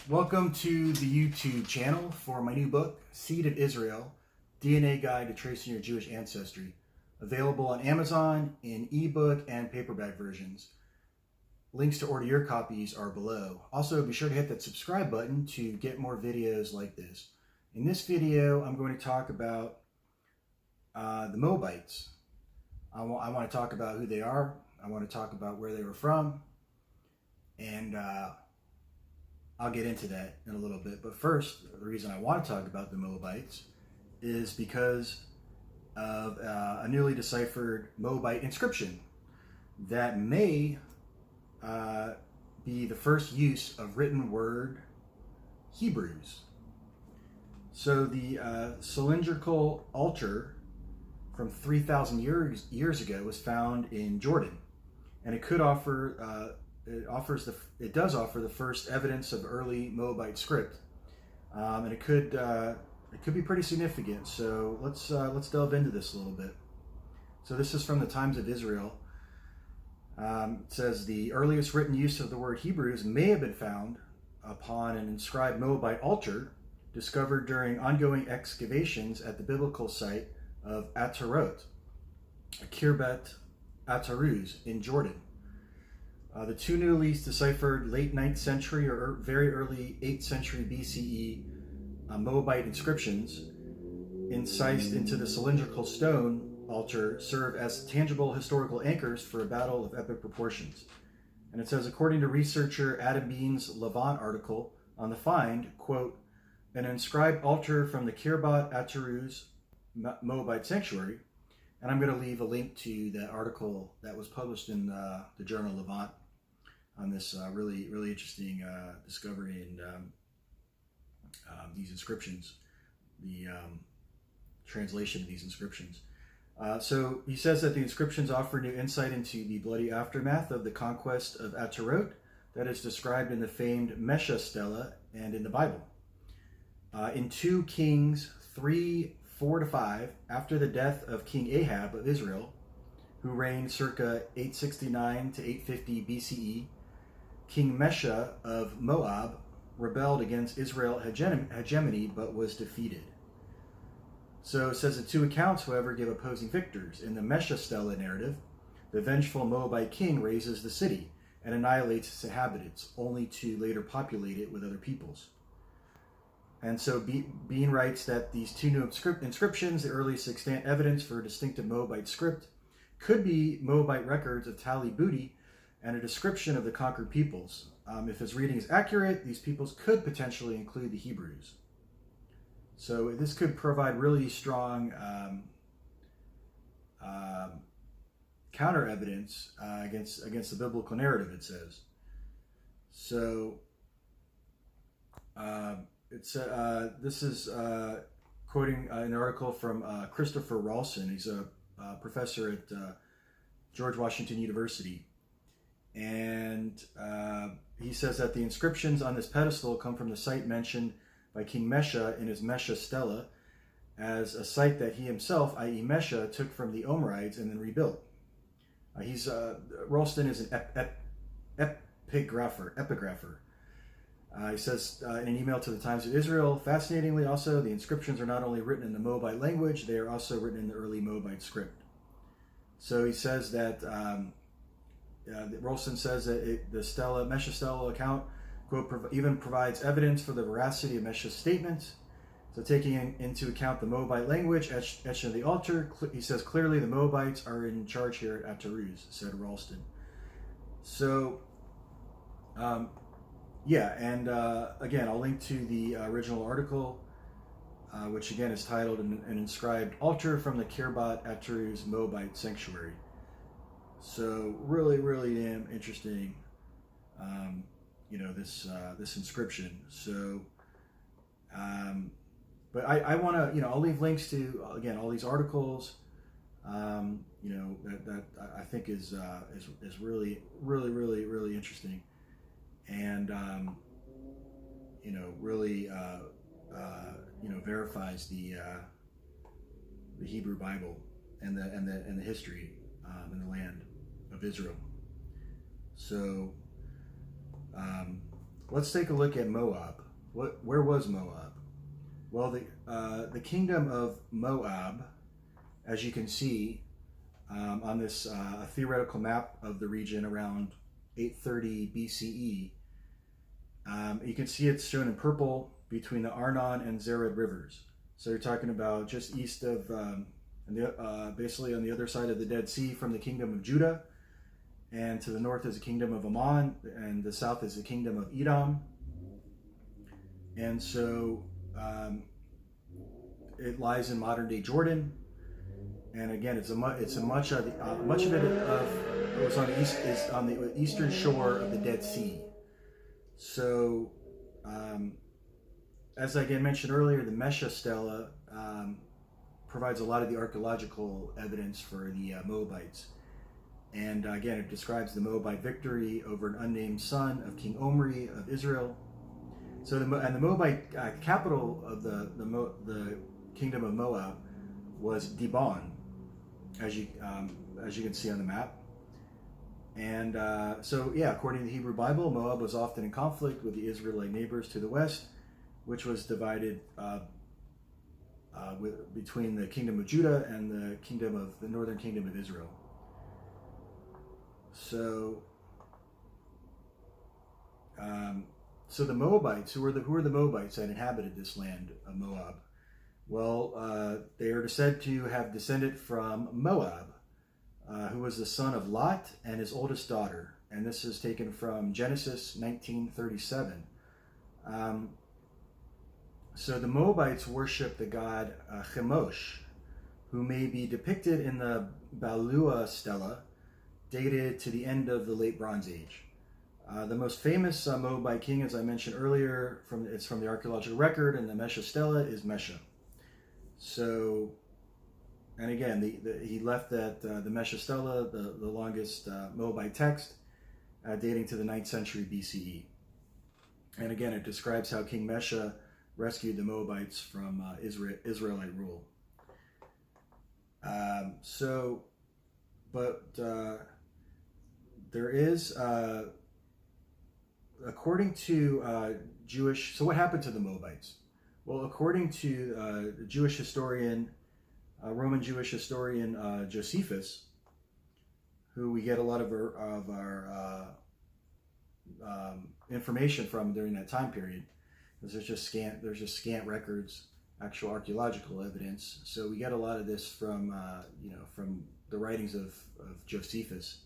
Welcome to the YouTube channel for my new book, Seed of Israel, DNA Guide to Tracing Your Jewish Ancestry, available on Amazon in eBook and paperback versions. Links to order your copies are below. Also, be sure to hit that subscribe button to get more videos like this. In this video, I'm going to talk about the Moabites. I want to talk about who they are. I want to talk about where they were from, and I'll get into that in a little bit. But first, the reason I want to talk about the Moabites is because of a newly deciphered Moabite inscription that may be the first use of written word Hebrews. So the cylindrical altar from 3,000 years ago was found in Jordan, and it could offer it does offer the first evidence of early Moabite script, and it could be pretty significant. So let's delve into this a little bit. So this is from the Times of Israel. It says the earliest written use of the word Hebrews may have been found upon an inscribed Moabite altar discovered during ongoing excavations at the biblical site of Atarot, Khirbat Ataruz in Jordan. The two newly deciphered late 9th century or very early 8th century BCE Moabite inscriptions incised into the cylindrical stone altar serve as tangible historical anchors for a battle of epic proportions. And it says, according to researcher Adam Bean's Levant article on the find, quote, an inscribed altar from the Khirbat Ataruz Moabite sanctuary, and I'm going to leave a link to that article that was published in the journal Levant on this really interesting discovery and these inscriptions, the translation of these inscriptions. So he says that the inscriptions offer new insight into the bloody aftermath of the conquest of Atarot that is described in the famed Mesha Stela and in the Bible. In 2 Kings 3:4-5, after the death of King Ahab of Israel, who reigned circa 869 to 850 BCE, King Mesha of Moab rebelled against Israel hegemony but was defeated. So it says that 2 accounts, however, give opposing victors. In the Mesha Stela narrative, the vengeful Moabite king razes the city and annihilates its inhabitants, only to later populate it with other peoples. And so Bean writes that these 2 new inscriptions, the earliest extant evidence for a distinctive Moabite script, could be Moabite records of tally booty and a description of the conquered peoples. If his reading is accurate, these peoples could potentially include the Hebrews. So this could provide really strong counter evidence against the biblical narrative, it says. So this is quoting an article from Christopher Ralston. He's a professor at George Washington University. And he says that the inscriptions on this pedestal come from the site mentioned by King Mesha in his Mesha Stela as a site that he himself, i.e. Mesha, took from the Omerides and then rebuilt. Ralston is an epigrapher. He says in an email to the Times of Israel, fascinatingly also, the inscriptions are not only written in the Moabite language, they are also written in the early Moabite script. So he says that Ralston says that the Mesha Stela account, quote, even provides evidence for the veracity of Mesha's statements. So taking into account the Moabite language etched in the altar, he says clearly the Moabites are in charge here at Ataruz, said Ralston. So, again, I'll link to the original article, which again is titled an inscribed altar from the Khirbat Ataruz Moabite sanctuary. So really damn interesting, this inscription. So, but I want to, I'll leave links to, again, all these articles, that I think is really interesting, and really verifies the Hebrew Bible and the history in the land of Israel. So let's take a look at Moab. Where was Moab? Well, the Kingdom of Moab, as you can see on this theoretical map of the region around 830 BCE, you can see it's shown in purple between the Arnon and Zered rivers. So you're talking about just east of, basically on the other side of the Dead Sea from the Kingdom of Judah, and to the north is the Kingdom of Ammon, and the south is the Kingdom of Edom. And so it lies in modern-day Jordan. And again, it's much of it was on the east is on the eastern shore of the Dead Sea. So, as I again mentioned earlier, the Mesha Stela provides a lot of the archaeological evidence for the Moabites. And again, it describes the Moabite victory over an unnamed son of King Omri of Israel. So, the Moabite capital of the Kingdom of Moab was Dibon, as you can see on the map. And so, yeah, according to the Hebrew Bible, Moab was often in conflict with the Israelite neighbors to the west, which was divided between the Kingdom of Judah and the northern Kingdom of Israel. So, so the Moabites, who are the Moabites that inhabited this land of Moab? Well, they are said to have descended from Moab, who was the son of Lot and his oldest daughter. And this is taken from Genesis 19:37. So the Moabites worship the god Chemosh, who may be depicted in the Balua Stela, dated to the end of the Late Bronze Age. The most famous Moabite king, as I mentioned earlier, it's from the archaeological record, and the Mesha Stela is Mesha. So, and again, he left that the Mesha Stela, the longest Moabite text, dating to the 9th century BCE. And again, it describes how King Mesha rescued the Moabites from Israelite rule. There is, according to Jewish, so what happened to the Moabites? Well, according to the Jewish historian, Roman Jewish historian Josephus, who we get a lot of our information from during that time period, because there's just scant records, actual archaeological evidence. So we get a lot of this from from the writings of Josephus.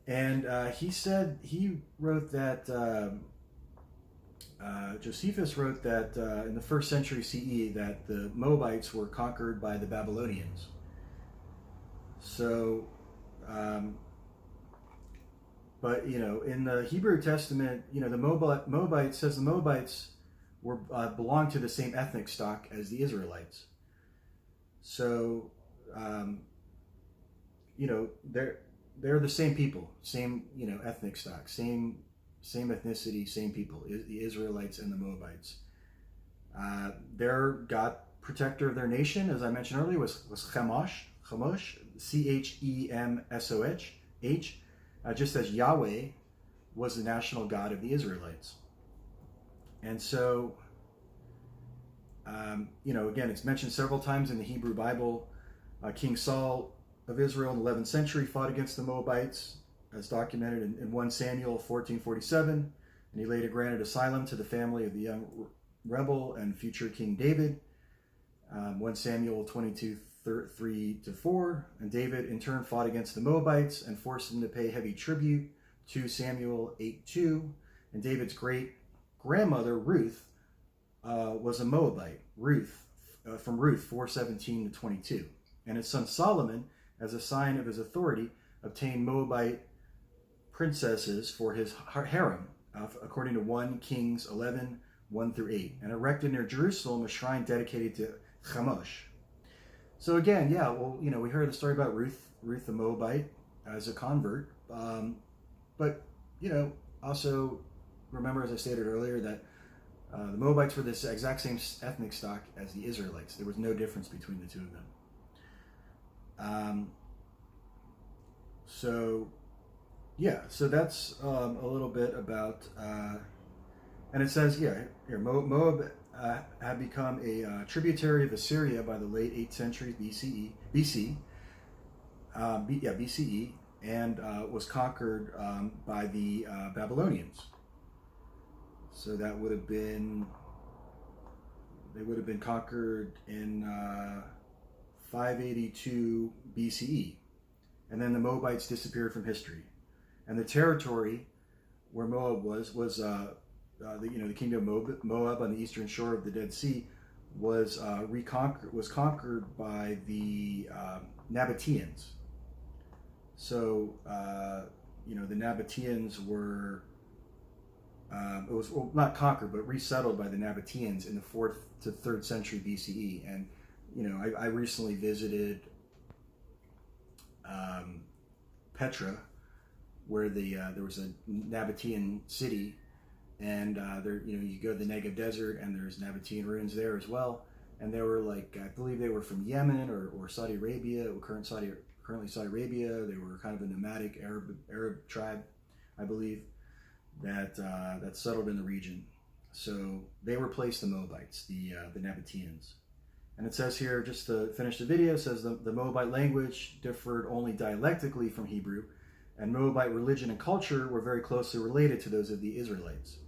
And he wrote that Josephus wrote that in the 1st century CE that the Moabites were conquered by the Babylonians. So, but in the Hebrew Testament, the Moabites says the Moabites belonged to the same ethnic stock as the Israelites. So, they're the same people, same ethnic stock, same ethnicity, same people, the Israelites and the Moabites. Their God, protector of their nation, as I mentioned earlier, was Chemosh, Chemsoh, just as Yahweh was the national God of the Israelites. And so, again, it's mentioned several times in the Hebrew Bible. King Saul of Israel in the 11th century fought against the Moabites, as documented in 1 Samuel 14:47, and he later granted asylum to the family of the young rebel and future King David. 1 Samuel 22:3-4, and David in turn fought against the Moabites and forced them to pay heavy tribute. 2 Samuel 8:2, and David's great grandmother Ruth was a Moabite. From Ruth 4:17-22, and his son Solomon, as a sign of his authority, obtained Moabite princesses for his harem, according to 1 Kings 11:1-8, and erected near Jerusalem a shrine dedicated to Chemosh. So again, we heard the story about Ruth the Moabite as a convert, but also remember, as I stated earlier, that the Moabites were this exact same ethnic stock as the Israelites. There was no difference between the two of them. So that's a little bit about And it says, yeah, here, Moab had become a tributary of Assyria by the late 8th century BCE, and was conquered by the Babylonians. So that would have been, they would have been conquered in 582 BCE. And then the Moabites disappeared from history. And the territory where Moab was the Kingdom of Moab on the eastern shore of the Dead Sea was conquered by the Nabataeans. So the Nabataeans were it was not conquered but resettled by the Nabataeans in the 4th to 3rd century BCE. And I recently visited Petra, where there was a Nabataean city. And there, you go to the Negev Desert, and there's Nabataean ruins there as well. And they were I believe they were from Yemen or Saudi Arabia, or currently Saudi Arabia. They were kind of a nomadic Arab tribe, I believe, that settled in the region. So they replaced the Moabites, the Nabataeans. And it says here, just to finish the video, it says the Moabite language differed only dialectically from Hebrew, and Moabite religion and culture were very closely related to those of the Israelites.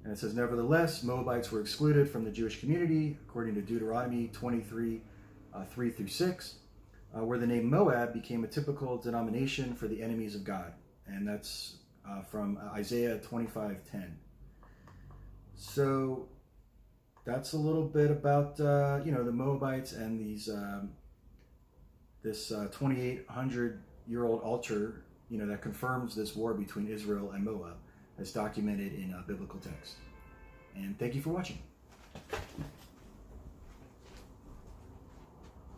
And it says, nevertheless, Moabites were excluded from the Jewish community, according to Deuteronomy 23, 3-6, where the name Moab became a typical denomination for the enemies of God. And that's from Isaiah 25:10. So that's a little bit about, the Moabites and this 2,800-year-old altar, that confirms this war between Israel and Moab, as documented in biblical text. And thank you for watching.